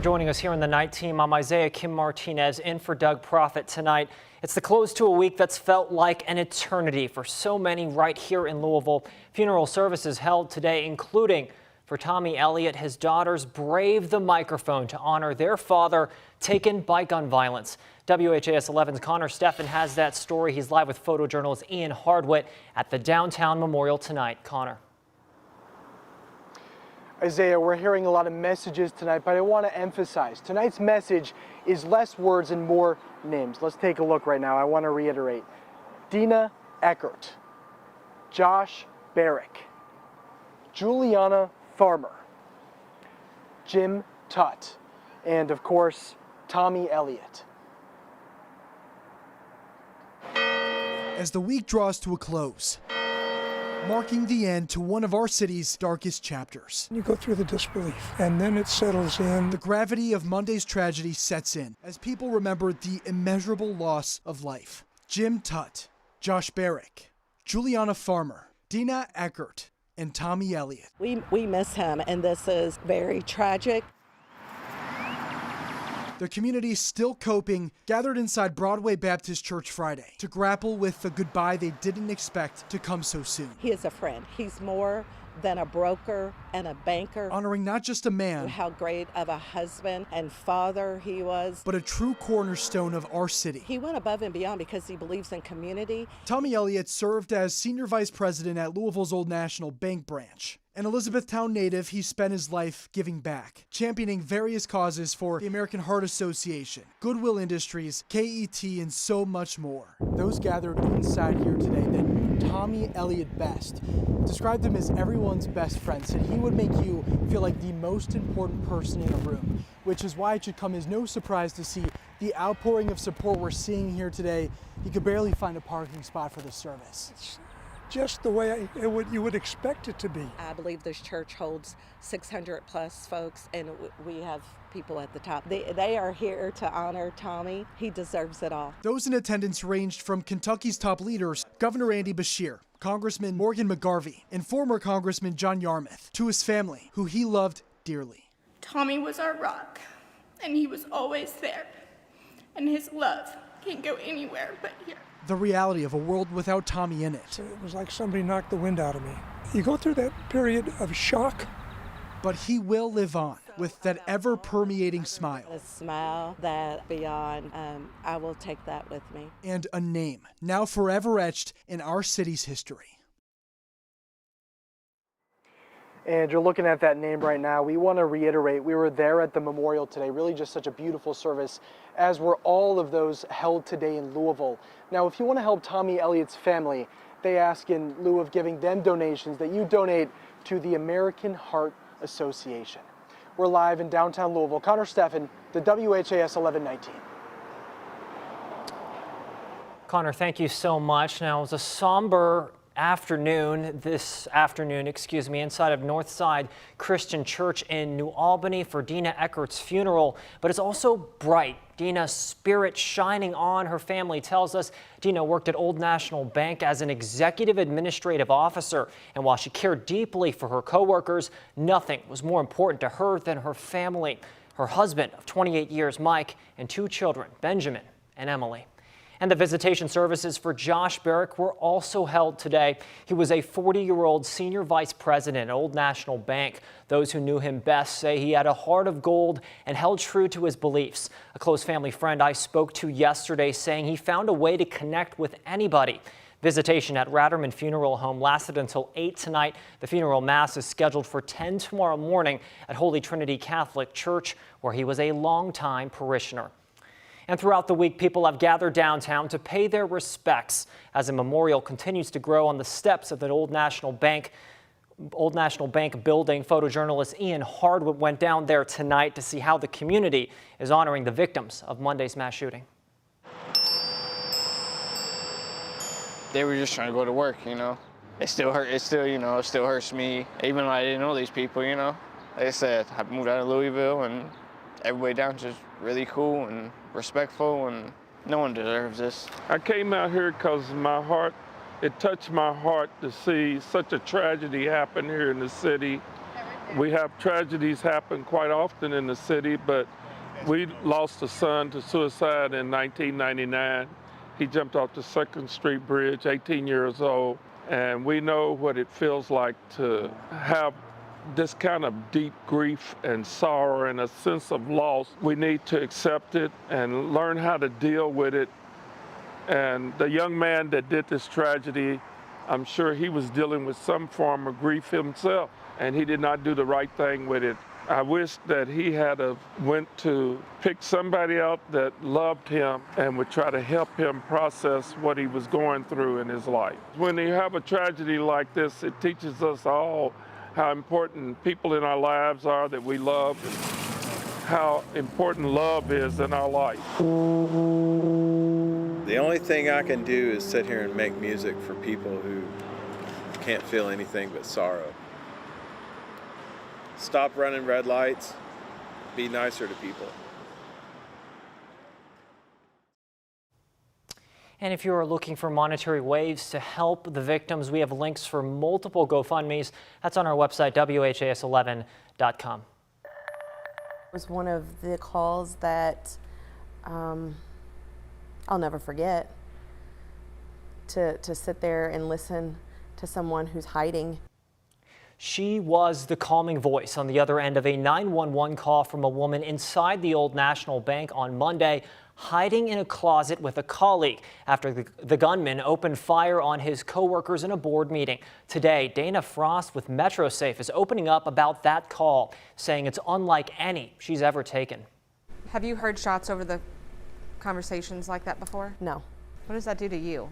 Joining us here in the night team, I'm Isaiah Kim Martinez in for Doug Profit tonight. It's the close to a week that's felt like an eternity for so many right here in Louisville. Funeral services held today, including for Tommy Elliott. His daughters braved the microphone to honor their father taken by gun violence. WHAS 11's Connor Steffen has that story. He's live with photojournalist Ian Hardwitt at the downtown memorial tonight. Connor. Isaiah, we're hearing a lot of messages tonight, but I want to emphasize tonight's message is less words and more names. Let's take a look right now. I want to reiterate: Dina Eckert, Josh Barrick, Juliana Farmer, Jim Tutt, and of course, Tommy Elliott. As the week draws to a close, marking the end to one of our city's darkest chapters. You go through the disbelief, and then it settles in. The gravity of Monday's tragedy sets in as people remember the immeasurable loss of life. Jim Tutt, Josh Barrick, Juliana Farmer, Dina Eckert, and Tommy Elliott. We miss him, and this is very tragic. The community still coping, gathered inside Broadway Baptist Church Friday to grapple with the goodbye they didn't expect to come so soon. He is a friend. He's more than a broker and a banker. Honoring not just a man, how great of a husband and father he was, but a true cornerstone of our city. He went above and beyond because he believes in community. Tommy Elliott served as senior vice president at Louisville's Old National Bank branch. An Elizabethtown native, he spent his life giving back, championing various causes for the American Heart Association, Goodwill Industries, KET, and so much more. Those gathered inside here today that knew Tommy Elliott best described him as everyone's best friend, said he would make you feel like the most important person in the room, which is why it should come as no surprise to see the outpouring of support we're seeing here today. He could barely find a parking spot for the service. Just the way you would expect it to be. I believe this church holds 600 plus folks, and we have people at the top. They are here to honor Tommy. He deserves it all. Those in attendance ranged from Kentucky's top leaders, Governor Andy Beshear, Congressman Morgan McGarvey, and former Congressman John Yarmouth, to his family, who he loved dearly. Tommy was our rock, and he was always there, and his love can't go anywhere but here. The reality of a world without Tommy in it. It was like somebody knocked the wind out of me. You go through that period of shock. But he will live on with that ever-permeating smile. A smile that beyond, I will take that with me. And a name, now forever etched in our city's history. And you're looking at that name right now. We want to reiterate, we were there at the memorial today. Really just such a beautiful service, as were all of those held today in Louisville. Now, if you want to help Tommy Elliott's family, they ask in lieu of giving them donations that you donate to the American Heart Association. We're live in downtown Louisville. Connor Steffen, the WHAS 1119. Connor, thank you so much. Now, it was a somber this afternoon, inside of Northside Christian Church in New Albany for Dina Eckert's funeral, but it's also bright. Dina's spirit shining on. Her family tells us Dina worked at Old National Bank as an executive administrative officer, and while she cared deeply for her coworkers, nothing was more important to her than her family. Her husband of 28 years, Mike, and 2 children, Benjamin and Emily. And the visitation services for Josh Barrick were also held today. He was a 40-year-old senior vice president at Old National Bank. Those who knew him best say he had a heart of gold and held true to his beliefs. A close family friend I spoke to yesterday saying he found a way to connect with anybody. Visitation at Ratterman Funeral Home lasted until 8 tonight. The funeral mass is scheduled for 10 tomorrow morning at Holy Trinity Catholic Church, where he was a longtime parishioner. And throughout the week, people have gathered downtown to pay their respects as a memorial continues to grow on the steps of the Old National Bank building. Photojournalist Ian Hardwitt went down there tonight to see how the community is honoring the victims of Monday's mass shooting. They were just trying to go to work, you know. It still hurts me, even though I didn't know these people, you know. Like I said, I moved out of Louisville, and everybody down just really cool and respectful, and no one deserves this. I came out here because it touched my heart to see such a tragedy happen here in the city. We have tragedies happen quite often in the city, but we lost a son to suicide in 1999. He jumped off the 2nd Street Bridge, 18 years old, and we know what it feels like to have this kind of deep grief and sorrow and a sense of loss. We need to accept it and learn how to deal with it. And the young man that did this tragedy, I'm sure he was dealing with some form of grief himself, and he did not do the right thing with it. I wish that he had went to pick somebody out that loved him and would try to help him process what he was going through in his life. When you have a tragedy like this, it teaches us all how important people in our lives are that we love, and how important love is in our life. The only thing I can do is sit here and make music for people who can't feel anything but sorrow. Stop running red lights, be nicer to people. And if you are looking for monetary ways to help the victims, we have links for multiple GoFundMes. That's on our website, WHAS11.com. It was one of the calls that I'll never forget, to sit there and listen to someone who's hiding. She was the calming voice on the other end of a 911 call from a woman inside the Old National Bank on Monday, hiding in a closet with a colleague after the gunman opened fire on his coworkers in a board meeting. Today, Dana Frost with MetroSafe is opening up about that call, saying it's unlike any she's ever taken. Have you heard shots over the conversations like that before? No. What does that do to you?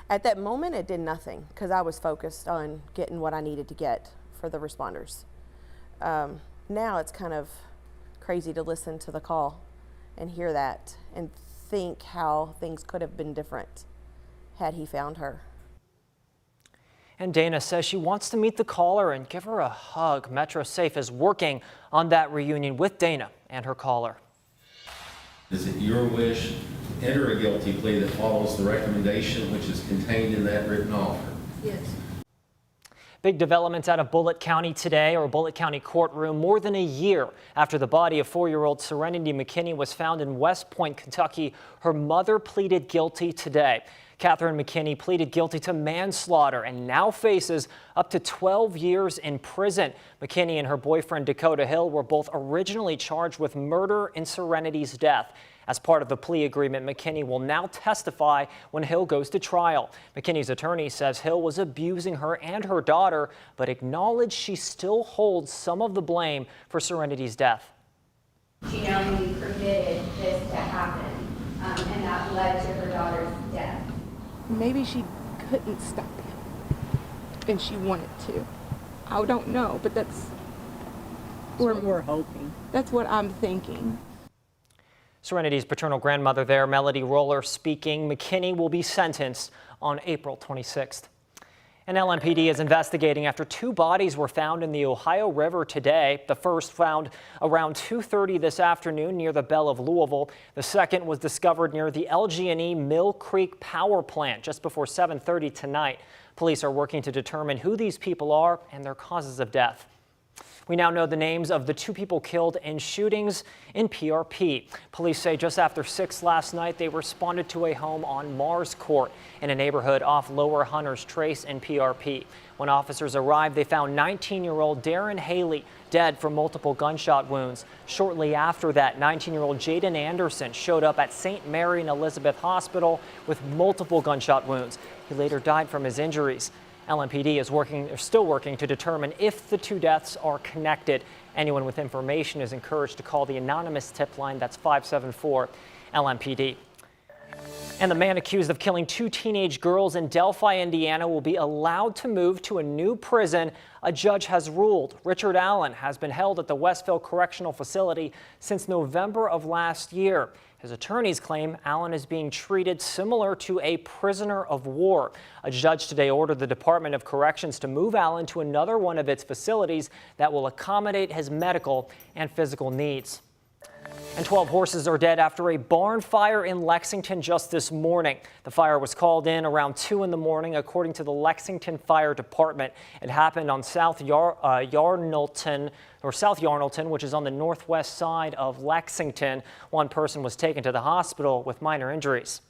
At that moment, it did nothing because I was focused on getting what I needed to get for the responders. Now it's kind of crazy to listen to the call and hear that and think how things could have been different had he found her. And Dana says she wants to meet the caller and give her a hug. MetroSafe is working on that reunion with Dana and her caller. Is it your wish to enter a guilty plea that follows the recommendation which is contained in that written offer? Yes. Big developments out of Bullitt County today, or Bullitt County courtroom, more than a year after the body of 4-year-old Serenity McKinney was found in West Point, Kentucky. Her mother pleaded guilty today. Catherine McKinney pleaded guilty to manslaughter and now faces up to 12 years in prison. McKinney and her boyfriend Dakota Hill were both originally charged with murder in Serenity's death. As part of the plea agreement, McKinney will now testify when Hill goes to trial. McKinney's attorney says Hill was abusing her and her daughter, but acknowledged she still holds some of the blame for Serenity's death. She knowingly permitted this to happen, and that led to her daughter's death. Maybe she couldn't stop him, and she wanted to. I don't know, but that's what we're hoping. That's what I'm thinking. Serenity's paternal grandmother there, Melody Roller, speaking. McKinney will be sentenced on April 26th. And LMPD is investigating after 2 bodies were found in the Ohio River today. The first found around 2:30 this afternoon near the Belle of Louisville. The second was discovered near the LG&E Mill Creek Power Plant just before 7:30 tonight. Police are working to determine who these people are and their causes of death. We now know the names of the 2 people killed in shootings in PRP. Police say just after 6 last night, they responded to a home on Mars Court in a neighborhood off Lower Hunters Trace in PRP. When officers arrived, they found 19-year-old Darren Haley dead from multiple gunshot wounds. Shortly after that, 19-year-old Jaden Anderson showed up at St. Mary and Elizabeth Hospital with multiple gunshot wounds. He later died from his injuries. LMPD is still working to determine if the 2 deaths are connected. Anyone with information is encouraged to call the anonymous tip line. That's 574 LMPD. And the man accused of killing 2 teenage girls in Delphi, Indiana, will be allowed to move to a new prison. A judge has ruled. Richard Allen has been held at the Westville Correctional Facility since November of last year. His attorneys claim Allen is being treated similar to a prisoner of war. A judge today ordered the Department of Corrections to move Allen to another one of its facilities that will accommodate his medical and physical needs. And 12 horses are dead after a barn fire in Lexington just this morning. The fire was called in around 2 in the morning, according to the Lexington Fire Department. It happened on South Yarnellton, which is on the northwest side of Lexington. One person was taken to the hospital with minor injuries.